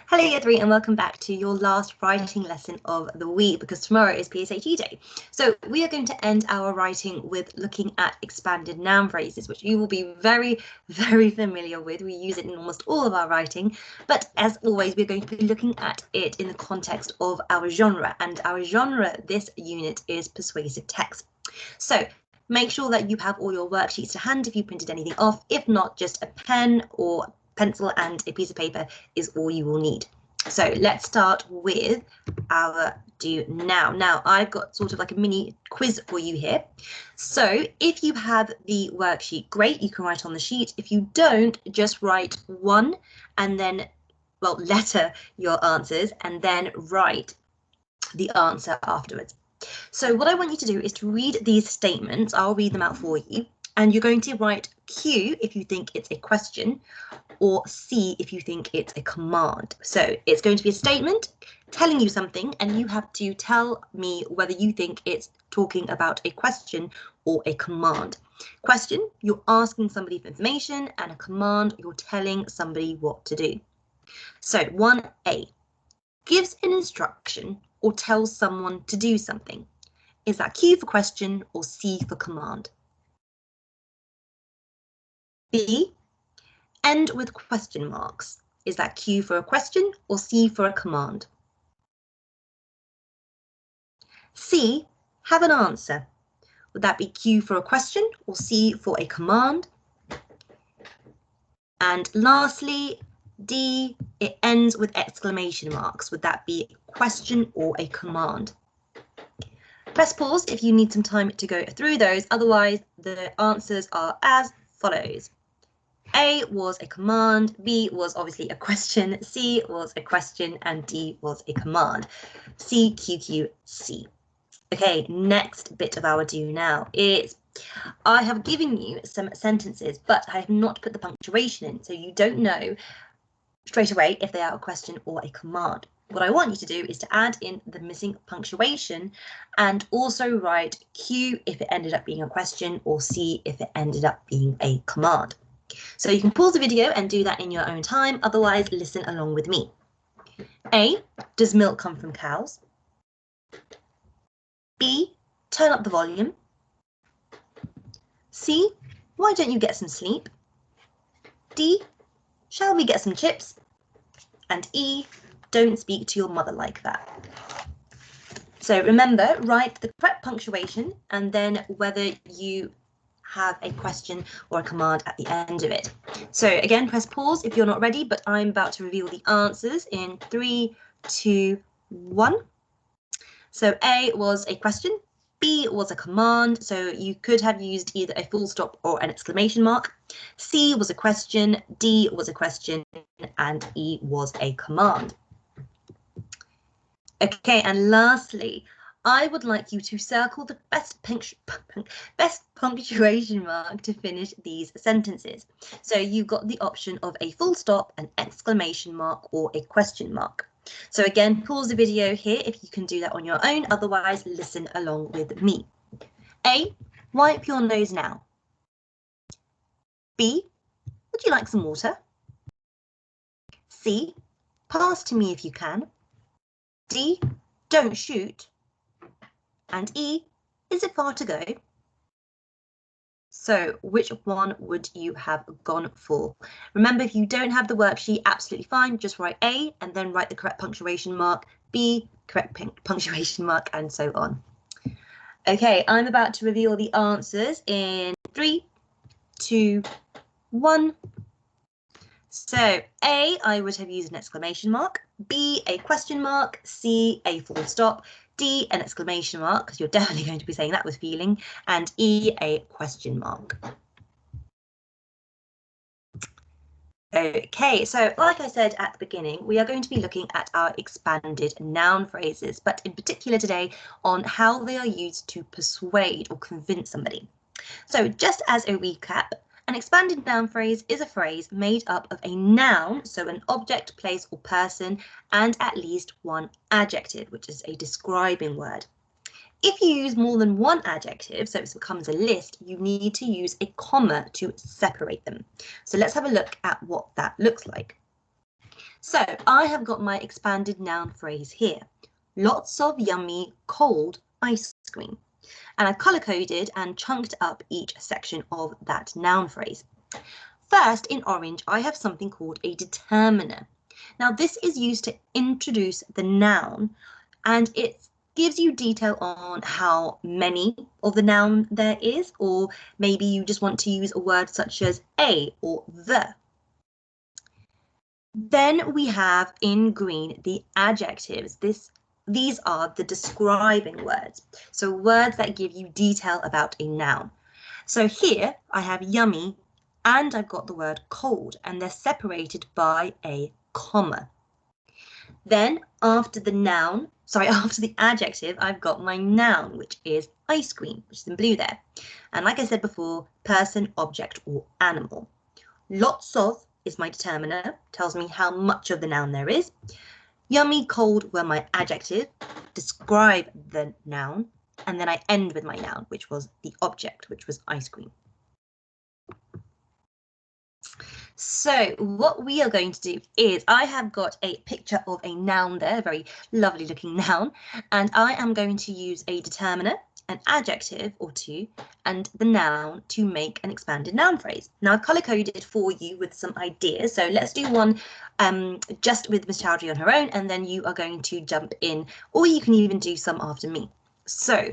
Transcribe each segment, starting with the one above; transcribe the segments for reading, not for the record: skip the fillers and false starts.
Hello Year 3 and welcome back to your last writing lesson of the week because tomorrow is PSHE day. So we are going to end our writing with looking at expanded noun phrases, which you will be very, very familiar with. We use it in almost all of our writing, but as always, we're going to be looking at it in the context of our genre, and our genre this unit is persuasive text. So make sure that you have all your worksheets to hand if you printed anything off. If not, just a pen or pencil and a piece of paper is all you will need. So let's start with our do now. Now I've got sort of like a mini quiz for you here. So if you have the worksheet, great, you can write on the sheet. If you don't, just write one and then, well, letter your answers and then write the answer afterwards. So what I want you to do is to read these statements. I'll read them out for you. And you're going to write Q if you think it's a question, or C if you think it's a command. So it's going to be a statement telling you something, and you have to tell me whether you think it's talking about a question or a command. Question, you're asking somebody for information, and a command, you're telling somebody what to do. So 1A, gives an instruction or tells someone to do something. Is that Q for question or C for command? B, end with question marks. Is that Q for a question or C for a command? C, have an answer. Would that be Q for a question or C for a command? And lastly, D, it ends with exclamation marks. Would that be a question or a command? Press pause if you need some time to go through those. Otherwise, the answers are as follows. A was a command, B was obviously a question, C was a question, and D was a command. C, Q, Q, C. Okay, next bit of our do now is I have given you some sentences, but I have not put the punctuation in, so you don't know straight away if they are a question or a command. What I want you to do is to add in the missing punctuation and also write Q if it ended up being a question or C if it ended up being a command. So you can pause the video and do that in your own time, otherwise listen along with me. A, does milk come from cows? B, turn up the volume. C, why don't you get some sleep? D, shall we get some chips? And E, don't speak to your mother like that. So remember, write the correct punctuation and then whether you have a question or a command at the end of it. So again, press pause if you're not ready, but I'm about to reveal the answers in 3, 2, 1. So A was a question, B was a command, so you could have used either a full stop or an exclamation mark. C was a question, D was a question, and E was a command. Okay, and lastly, I would like you to circle the best punctuation mark to finish these sentences. So you've got the option of a full stop, an exclamation mark, or a question mark. So again, pause the video here if you can do that on your own, otherwise listen along with me. A, wipe your nose now. B, would you like some water? C, pass to me if you can. D, don't shoot. And E, is it far to go? So which one would you have gone for? Remember, if you don't have the worksheet, absolutely fine. Just write A and then write the correct punctuation mark, B, correct punctuation mark, and so on. Okay, I'm about to reveal the answers in 3, 2, 1. So A, I would have used an exclamation mark, B, a question mark, C, a full stop, D, an exclamation mark, because you're definitely going to be saying that with feeling, and E, a question mark. Okay, so like I said at the beginning, we are going to be looking at our expanded noun phrases, but in particular today on how they are used to persuade or convince somebody. So just as a recap, an expanded noun phrase is a phrase made up of a noun, so an object, place or person, and at least one adjective, which is a describing word. If you use more than one adjective, so it becomes a list, you need to use a comma to separate them. So let's have a look at what that looks like. So I have got my expanded noun phrase here. Lots of yummy cold ice cream. And I've color-coded and chunked up each section of that noun phrase. First, in orange, I have something called a determiner. Now, this is used to introduce the noun, and it gives you detail on how many of the noun there is, or maybe you just want to use a word such as a or the. Then we have in green the adjectives. These are the describing words, so words that give you detail about a noun. So here I have yummy and I've got the word cold, and they're separated by a comma. Then after the adjective, I've got my noun, which is ice cream, which is in blue there. And like I said before, person, object, or animal. Lots of is my determiner, tells me how much of the noun there is. Yummy, cold were my adjective, describe the noun, and then I end with my noun, which was the object, which was ice cream. So what we are going to do is I have got a picture of a noun there, a very lovely looking noun, and I am going to use a determiner, an adjective or two, and the noun to make an expanded noun phrase. Now I've color-coded for you with some ideas, so let's do one just with Miss Chowdhury on her own, and then you are going to jump in, or you can even do some after me. So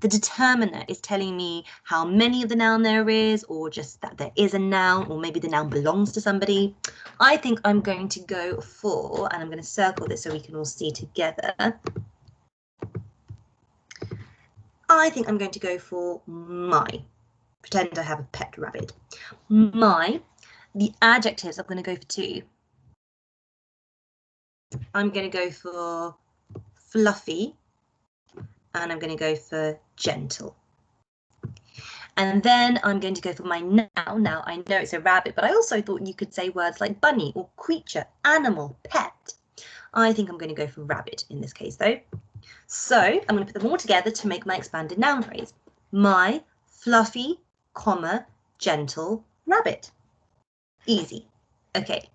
the determiner is telling me how many of the noun there is, or just that there is a noun, or maybe the noun belongs to somebody. I think I'm going to go for, and I'm going to circle this so we can all see together. I think I'm going to go for my. Pretend I have a pet rabbit. My. The adjectives, I'm going to go for two. I'm going to go for fluffy, and I'm going to go for gentle. And then I'm going to go for my noun. Now, I know it's a rabbit, but I also thought you could say words like bunny or creature, animal, pet. I think I'm going to go for rabbit in this case, though. So I'm going to put them all together to make my expanded noun phrase. My fluffy, comma, gentle rabbit. Easy. Okay.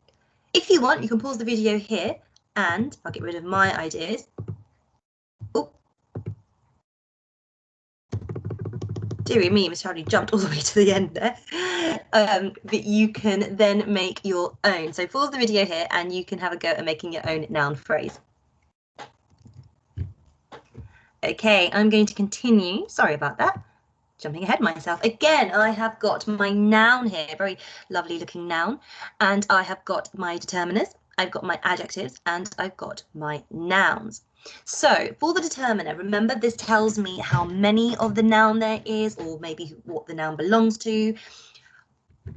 If you want, you can pause the video here and I'll get rid of my ideas. Oh. Dear me, Miss Chowdhury jumped all the way to the end there. But you can then make your own. So pause the video here and you can have a go at making your own noun phrase. Okay, I'm going to continue. Sorry about that. Jumping ahead myself. Again, I have got my noun here, very lovely looking noun, and I have got my determiners, I've got my adjectives, and I've got my nouns. So for the determiner, remember this tells me how many of the noun there is, or maybe what the noun belongs to.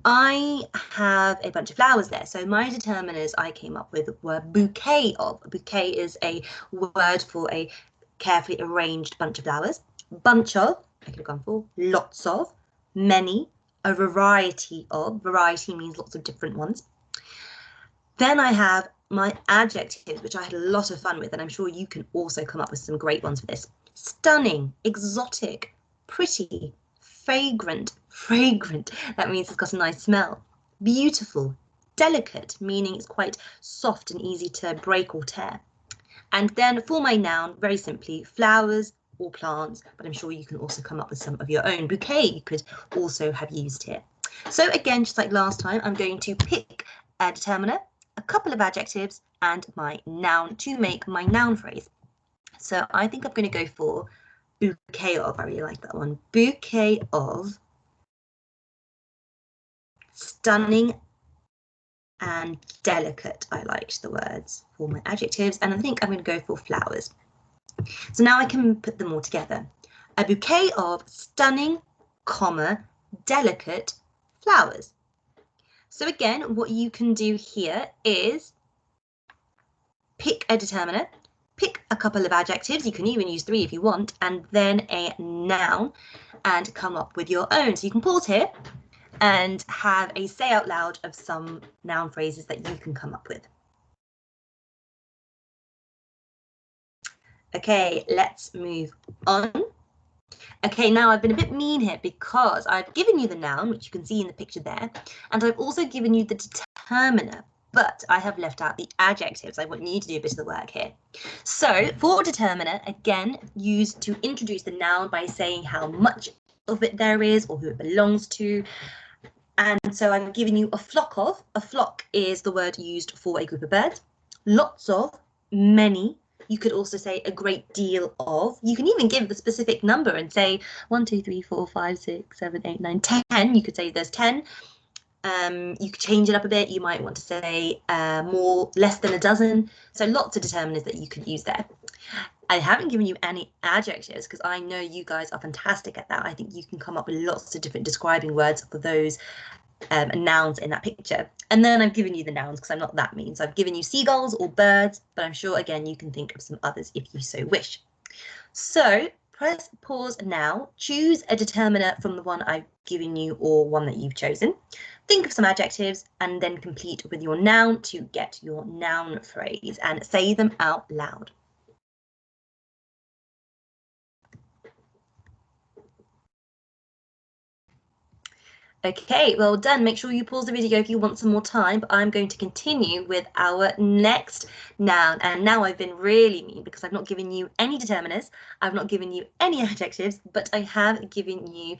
I have a bunch of flowers there, so my determiners I came up with were bouquet of. A bouquet is a word for a carefully arranged bunch of flowers. Bunch of, I could have gone for lots of, many, a variety of. Variety means lots of different ones. Then I have my adjectives, which I had a lot of fun with, and I'm sure you can also come up with some great ones for this. Stunning, exotic, pretty, fragrant, that means it's got a nice smell. Beautiful, delicate, meaning it's quite soft and easy to break or tear. And then for my noun, very simply, flowers or plants, but I'm sure you can also come up with some of your own. Bouquet you could also have used here. So again, just like last time, I'm going to pick a determiner, a couple of adjectives, and my noun to make my noun phrase. So I think I'm going to go for bouquet of. I really like that one. Bouquet of stunning and delicate. I liked the words for my adjectives, and I think I'm going to go for flowers. So now I can put them all together. A bouquet of stunning, comma, delicate flowers. So again, what you can do here is pick a determiner, pick a couple of adjectives, you can even use 3 if you want, and then a noun, and come up with your own. So you can pause here and have a say out loud of some noun phrases that you can come up with. Okay, let's move on. Okay, now I've been a bit mean here because I've given you the noun, which you can see in the picture there, and I've also given you the determiner. but I have left out the adjectives. I want you to do a bit of the work here. So for determiner, again, used to introduce the noun by saying how much of it there is or who it belongs to. And so I'm giving you a flock of. A flock is the word used for a group of birds. Lots of, many. You could also say a great deal of. You can even give the specific number and say 1, 2, 3, 4, 5, 6, 7, 8, 9, 10. You could say there's 10. You could change it up a bit. You might want to say less than a dozen. So lots of determiners that you could use there. I haven't given you any adjectives because I know you guys are fantastic at that. I think you can come up with lots of different describing words for those nouns in that picture. And then I've given you the nouns because I'm not that mean. So I've given you seagulls or birds, but I'm sure, again, you can think of some others if you so wish. So press pause now, choose a determiner from the one I've given you or one that you've chosen. Think of some adjectives and then complete with your noun to get your noun phrase and say them out loud. Okay, well done. Make sure you pause the video if you want some more time, but I'm going to continue with our next noun. And now I've been really mean because I've not given you any determiners, I've not given you any adjectives, but I have given you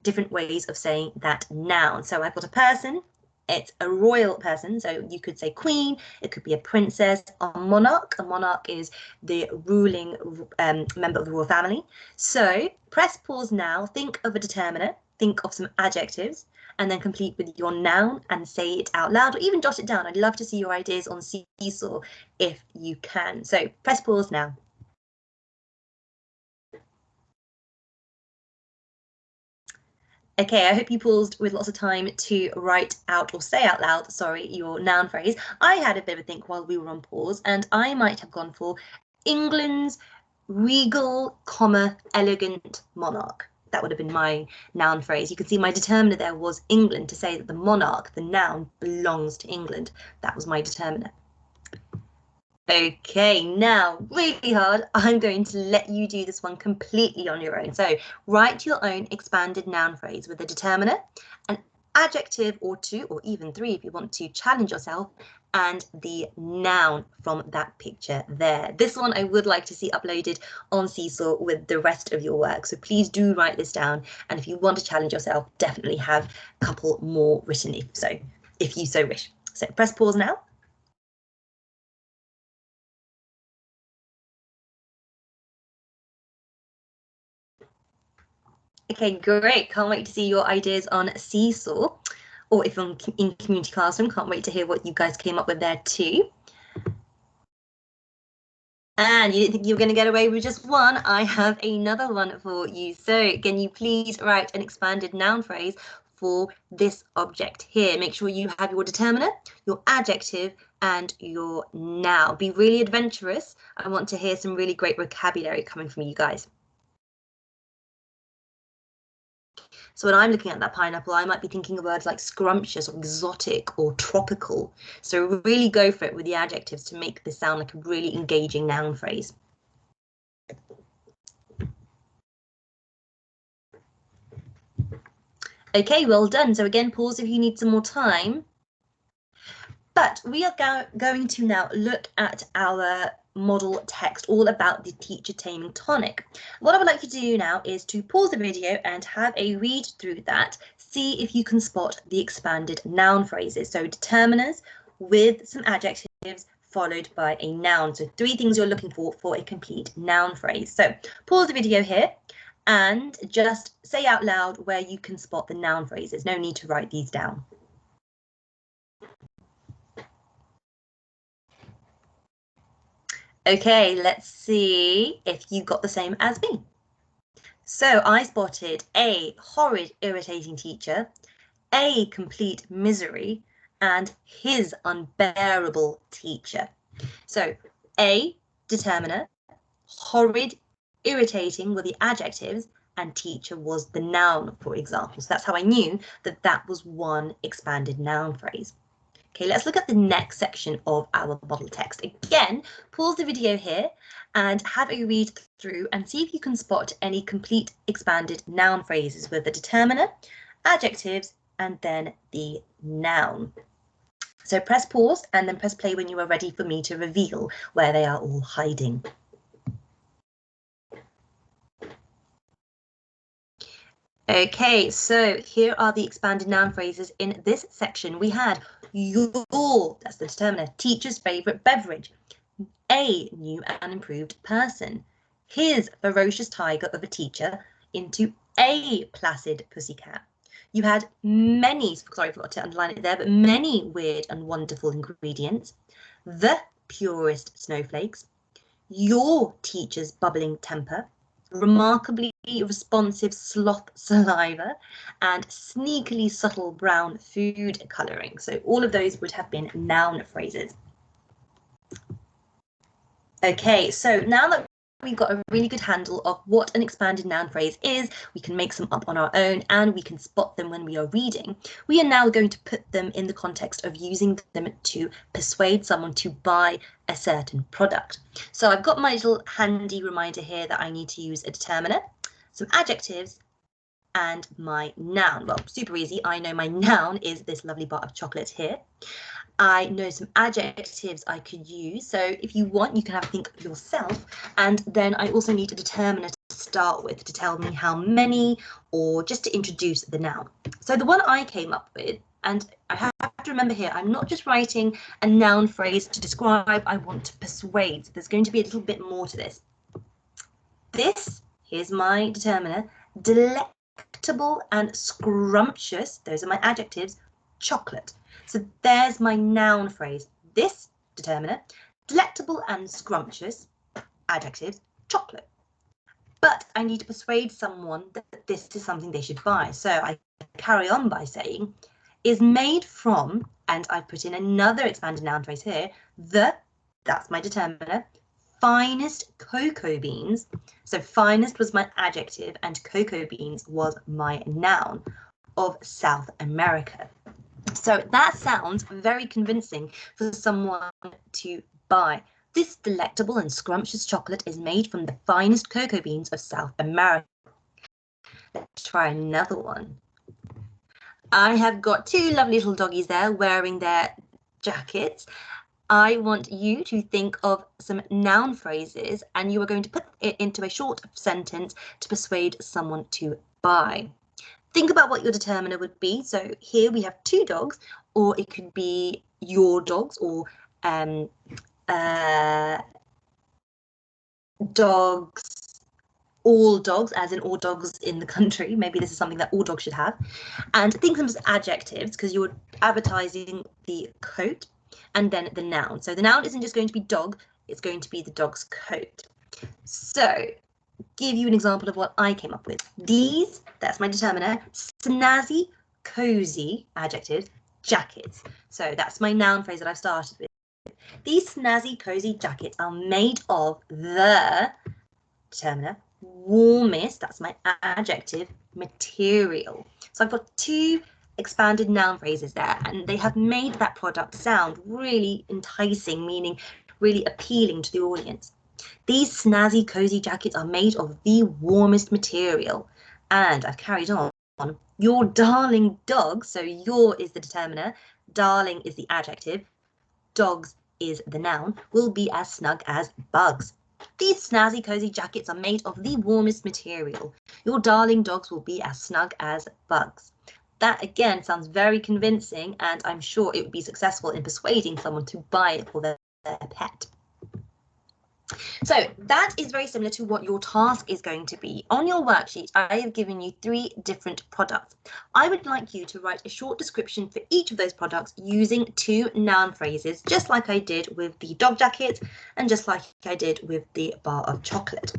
different ways of saying that noun. So I've got a person, it's a royal person, so you could say queen, it could be a princess, a monarch. A monarch is the ruling member of the royal family. So press pause now, think of a determiner, think of some adjectives, and then complete with your noun and say it out loud, or even jot it down. I'd love to see your ideas on Seesaw if you can. So press pause now. Okay, I hope you paused with lots of time to write out or say out loud, sorry, your noun phrase. I had a bit of a think while we were on pause, and I might have gone for England's regal, elegant monarch. That would have been my noun phrase. You can see my determiner there was England, to say that the monarch, the noun, belongs to England. That was my determiner. Okay, now really hard. I'm going to let you do this one completely on your own. So write your own expanded noun phrase with a determiner, an adjective or two, or even three if you want to challenge yourself, and the noun from that picture there. This one I would like to see uploaded on Seesaw with the rest of your work. So please do write this down. And if you want to challenge yourself, definitely have a couple more written if you so wish. So press pause now. Okay, great. Can't wait to see your ideas on Seesaw, or if you're in Community Classroom, can't wait to hear what you guys came up with there too. And you didn't think you were going to get away with just one? I have another one for you. So can you please write an expanded noun phrase for this object here? Make sure you have your determiner, your adjective, and your noun. Be really adventurous. I want to hear some really great vocabulary coming from you guys. So when I'm looking at that pineapple, I might be thinking of words like scrumptious or exotic or tropical. So really go for it with the adjectives to make this sound like a really engaging noun phrase. Okay, well done. So again, pause if you need some more time. But we are going to now look at our model text all about the teacher taming tonic. What I would like you to do now is to pause the video and have a read through that. See if you can spot the expanded noun phrases. So determiners with some adjectives followed by a noun. So three things you're looking for a complete noun phrase. So pause the video here and just say out loud where you can spot the noun phrases. No need to write these down. Okay, let's see if you got the same as me. So I spotted a horrid, irritating teacher, a complete misery, and his unbearable teacher. So a determiner, horrid, irritating were the adjectives, and teacher was the noun, for example. So that's how I knew that that was one expanded noun phrase. Okay, let's look at the next section of our model text. Again, pause the video here and have a read through and see if you can spot any complete expanded noun phrases with the determiner, adjectives, and then the noun. So press pause and then press play when you are ready for me to reveal where they are all hiding. Okay, so here are the expanded noun phrases in this section. We had your, that's the determiner, teacher's favourite beverage, a new and improved person, his ferocious tiger of a teacher into a placid pussycat. You had many, sorry, I forgot to underline it there, but many weird and wonderful ingredients, the purest snowflakes, your teacher's bubbling temper, remarkably responsive sloth saliva, and sneakily subtle brown food colouring. So all of those would have been noun phrases. Okay, so now that we've got a really good handle of what an expanded noun phrase is, we can make some up on our own and we can spot them when we are reading. We are now going to put them in the context of using them to persuade someone to buy a certain product. So I've got my little handy reminder here that I need to use a determiner, some adjectives, and my noun. Well, super easy. I know my noun is this lovely bar of chocolate here. I know some adjectives I could use. So if you want, you can have a think yourself. And then I also need a determiner to start with to tell me how many or just to introduce the noun. So the one I came up with, and I have to remember here, I'm not just writing a noun phrase to describe, I want to persuade. So there's going to be a little bit more to this. This, here's my determiner, delectable and scrumptious, those are my adjectives, chocolate. So there's my noun phrase. This determiner, delectable and scrumptious, adjectives, chocolate. But I need to persuade someone that this is something they should buy. So I carry on by saying, is made from, and I put in another expanded noun phrase here, that's my determiner, finest cocoa beans. So finest was my adjective and cocoa beans was my noun of South America. So that sounds very convincing for someone to buy. This delectable and scrumptious chocolate is made from the finest cocoa beans of South America. Let's try another one. I have got two lovely little doggies there wearing their jackets. I want you to think of some noun phrases and you are going to put it into a short sentence to persuade someone to buy. Think about what your determiner would be. So here we have two dogs, or it could be your dogs, or dogs, all dogs, as in all dogs in the country. Maybe this is something that all dogs should have. And think of them as adjectives because you're advertising the coat and then the noun. So the noun isn't just going to be dog, it's going to be the dog's coat. So give you an example of what I came up with. These, that's my determiner, snazzy, cozy, adjectives, jackets. So that's my noun phrase that I've started with. These snazzy, cozy jackets are made of the determiner, warmest, that's my adjective, material. So I've got two expanded noun phrases there and they have made that product sound really enticing, meaning really appealing to the audience. These snazzy, cozy jackets are made of the warmest material. And I've carried on. Your darling dogs, so your is the determiner, darling is the adjective, dogs is the noun, will be as snug as bugs. These snazzy, cozy jackets are made of the warmest material. Your darling dogs will be as snug as bugs. That again sounds very convincing and I'm sure it would be successful in persuading someone to buy it for their pet. So that is very similar to what your task is going to be. On your worksheet, I have given you 3 different products. I would like you to write a short description for each of those products using 2 noun phrases, just like I did with the dog jacket and just like I did with the bar of chocolate.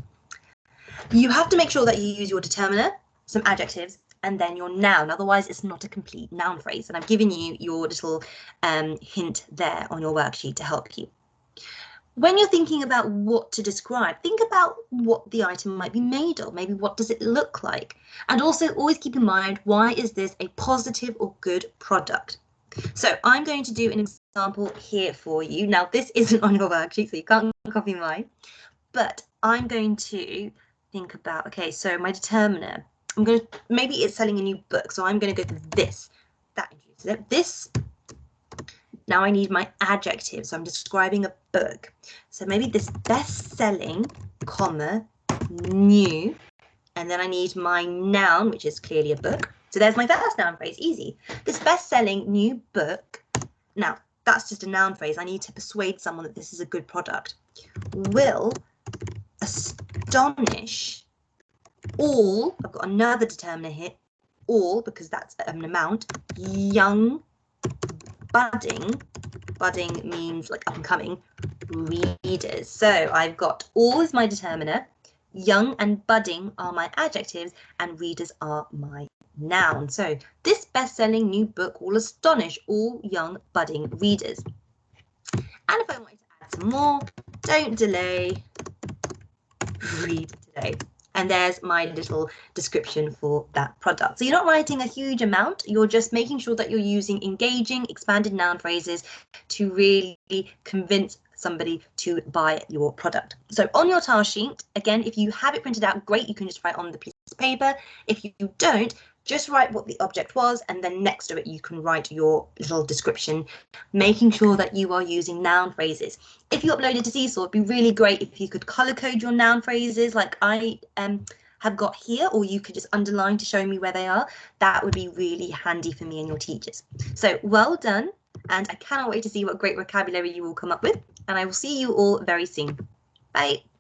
You have to make sure that you use your determiner, some adjectives, and then your noun. Otherwise, it's not a complete noun phrase. And I've given you your little hint there on your worksheet to help you. When you're thinking about what to describe, think about what the item might be made of. Maybe what does it look like? And also always keep in mind, why is this a positive or good product? So I'm going to do an example here for you. Now, this isn't on your worksheet, so you can't copy mine. But I'm going to think about, okay, so my determiner, maybe it's selling a new book. So I'm going to go for this. That introduces it. This Now I need my adjective, so I'm describing a book. So maybe this best-selling, comma, new, and then I need my noun, which is clearly a book. So there's my first noun phrase, easy. This best-selling new book. Now, that's just a noun phrase. I need to persuade someone that this is a good product. Will astonish all, I've got another determiner here, all, because that's an amount, young, budding means like up and coming, readers. So I've got all is my determiner, young and budding are my adjectives, and readers are my noun. So this best-selling new book will astonish all young budding readers. And if I wanted to add some more, don't delay, read today. And there's my little description for that product. So you're not writing a huge amount, you're just making sure that you're using engaging expanded noun phrases to really convince somebody to buy your product. So on your task sheet, again, if you have it printed out, great, you can just write on the piece of paper. If you don't, just write what the object was, and then next to it you can write your little description, making sure that you are using noun phrases. If you upload it to Seesaw, it'd be really great if you could color code your noun phrases like I have got here, or you could just underline to show me where they are. That would be really handy for me and your teachers. So well done, and I cannot wait to see what great vocabulary you will come up with, and I will see you all very soon. Bye.